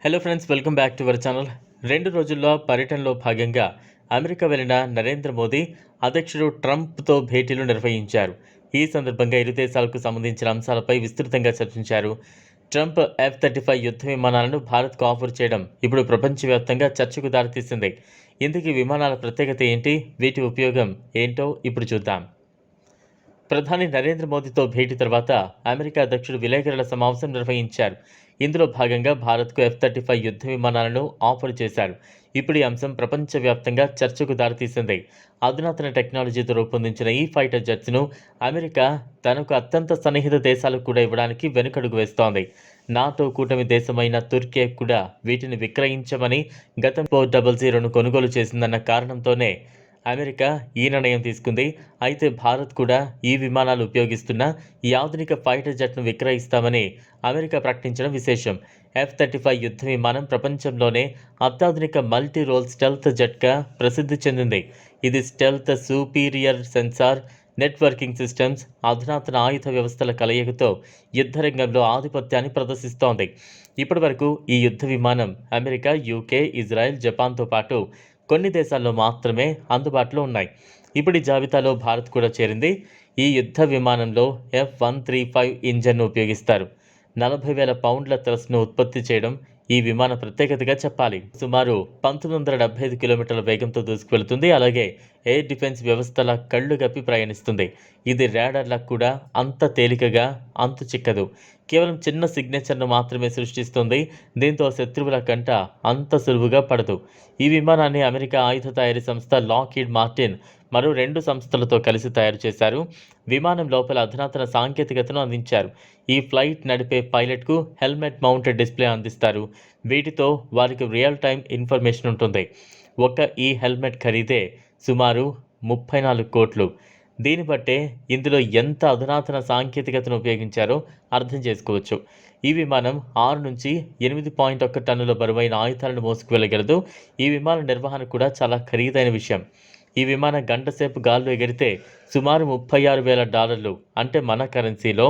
Hello friends, welcome back to our channel. 2 రోజుల్లో పర్యటనలో భాగంగా అమెరికా వెళ్లిన నరేంద్ర మోదీ అధ్యక్షుడు ట్రంప్తో భేటీలు నిర్వహించారు. ఈ సందర్భంగా ఇరు దేశాలకు సంబంధించిన అంశాలపై విస్తృతంగా చర్చించారు. ట్రంప్ F-35 యుద్ధ విమానాలను భారత్కు ఆఫర్ చేయడం ఇప్పుడు ప్రపంచవ్యాప్తంగా చర్చకు దారితీసింది. ఇందుకు విమానాల ప్రత్యేకత ఏంటి, వీటి ఉపయోగం ఏంటో ఇప్పుడు చూద్దాం. ప్రధాని నరేంద్ర మోదీతో భేటీ తర్వాత అమెరికా అధ్యక్షుడు విలేకరుల సమావేశం నిర్వహించారు. ఇందులో భాగంగా భారత్కు F-35 యుద్ధ విమానాలను ఆఫర్ చేశారు. ఇప్పుడు ఈ అంశం ప్రపంచవ్యాప్తంగా చర్చకు దారితీసింది. అధునాతన టెక్నాలజీతో రూపొందించిన ఈ ఫైటర్ జెట్స్ను అమెరికా తనకు అత్యంత సన్నిహిత దేశాలకు కూడా ఇవ్వడానికి వెనుకడుగు వేస్తోంది. నాటో కూటమి దేశమైన తుర్కీ కూడా వీటిని విక్రయించమని గతం 400ను కొనుగోలు చేసిందన్న కారణంతోనే అమెరికా ఈ నిర్ణయం తీసుకుంది. అయితే భారత్ కూడా ఈ విమానాలు ఉపయోగిస్తున్న ఈ ఆధునిక ఫైటర్ జెట్ను విక్రయిస్తామని అమెరికా ప్రకటించడం విశేషం. F-35 యుద్ధ విమానం ప్రపంచంలోనే అత్యాధునిక మల్టీ రోల్ స్టెల్త్ జెట్గా ప్రసిద్ధి చెందింది. ఇది stealth, superior sensor, networking systems, అధునాతన ఆయుధ వ్యవస్థల కలయికతో యుద్ధ రంగంలో ఆధిపత్యాన్ని ప్రదర్శిస్తోంది. ఇప్పటివరకు ఈ యుద్ధ విమానం అమెరికా, UK, ఇజ్రాయెల్, జపాన్తో పాటు కొన్ని దేశాల్లో మాత్రమే అందుబాటులో ఉన్నాయి. ఇప్పుడు ఈ జాబితాలో భారత్ కూడా చేరింది. ఈ యుద్ధ విమానంలో F-135 ఇంజన్ను ఉపయోగిస్తారు. 40,000 పౌండ్ల థ్రస్ట్ను ఉత్పత్తి చేయడం ఈ విమాన ప్రత్యేకతగా చెప్పాలి. సుమారు 1975 కిలోమీటర్ల వేగంతో దూసుకువెళుతుంది. అలాగే ఎయిర్ డిఫెన్స్ వ్యవస్థల కళ్ళు గప్పి ప్రయాణిస్తుంది. ఇది రాడార్లకు కూడా అంత తేలికగా అంతు చిక్కదు. కేవలం చిన్న సిగ్నేచర్ను మాత్రమే సృష్టిస్తుంది. దీంతో శత్రువుల కంట అంత సులువుగా పడదు. ఈ విమానాన్ని అమెరికా ఆయుధ తయారీ సంస్థ లాక్హీడ్ మార్టిన్ మరో 2 సంస్థలతో కలిసి తయారు చేశారు. విమానం లోపల అధునాతన సాంకేతికతను అందించారు. ఈ ఫ్లైట్ నడిపే పైలట్కు హెల్మెట్ మౌంటెడ్ డిస్ప్లే అందిస్తారు. వీటితో వారికి రియల్ టైం ఇన్ఫర్మేషన్ ఉంటుంది. ఈ హెల్మెట్ ఖరీదే సుమారు 34 కోట్లు. దీన్ని బట్టే ఇందులో ఎంత అధునాతన సాంకేతికతను ఉపయోగించారో అర్థం చేసుకోవచ్చు. ఈ విమానం 6 నుంచి 8.1 టన్నుల బరువైన ఆయుధాలను మోసుకువెళ్ళగలదు. ఈ విమాన నిర్వహణ కూడా చాలా ఖరీదైన విషయం. ఈ విమానం గంట సేపు గాల్లో ఎగిరితే సుమారు $36,000, అంటే మన కరెన్సీలో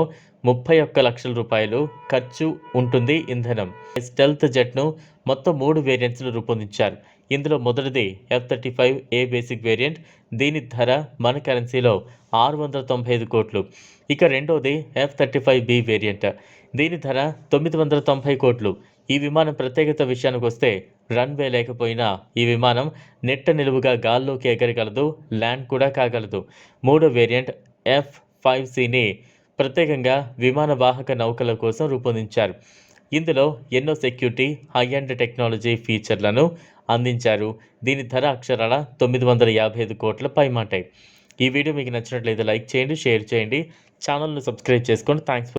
31 లక్షల రూపాయలు ఖర్చు ఉంటుంది ఇంధనం. స్టెల్త్ జెట్ను మొత్తం 3 వేరియంట్స్లు రూపొందించారు. ఇందులో మొదటిది F-35A బేసిక్ వేరియంట్. దీని ధర మన కరెన్సీలో 695 కోట్లు. ఇక రెండోది F-35B వేరియంట్. దీని ధర 990 కోట్లు. ఈ విమానం ప్రత్యేకత విషయానికి వస్తే రన్వే లేకపోయినా ఈ విమానం నెట్ట నిలువుగా గాల్లోకి ఎగరగలదు, ల్యాండ్ కూడా కాగలదు. మూడో వేరియంట్ F-5Cని ప్రత్యేకంగా విమాన వాహక నౌకల కోసం రూపొందించారు. ఇందులో ఎన్నో సెక్యూరిటీ, హై అండ్ టెక్నాలజీ ఫీచర్లను అందించారు. దీని ధర అక్షరాల 955 కోట్ల పైమాటాయి. ఈ వీడియో మీకు నచ్చినట్లయితే లైక్ చేయండి, షేర్ చేయండి, ఛానల్ను సబ్స్క్రైబ్ చేసుకోండి. థ్యాంక్స్.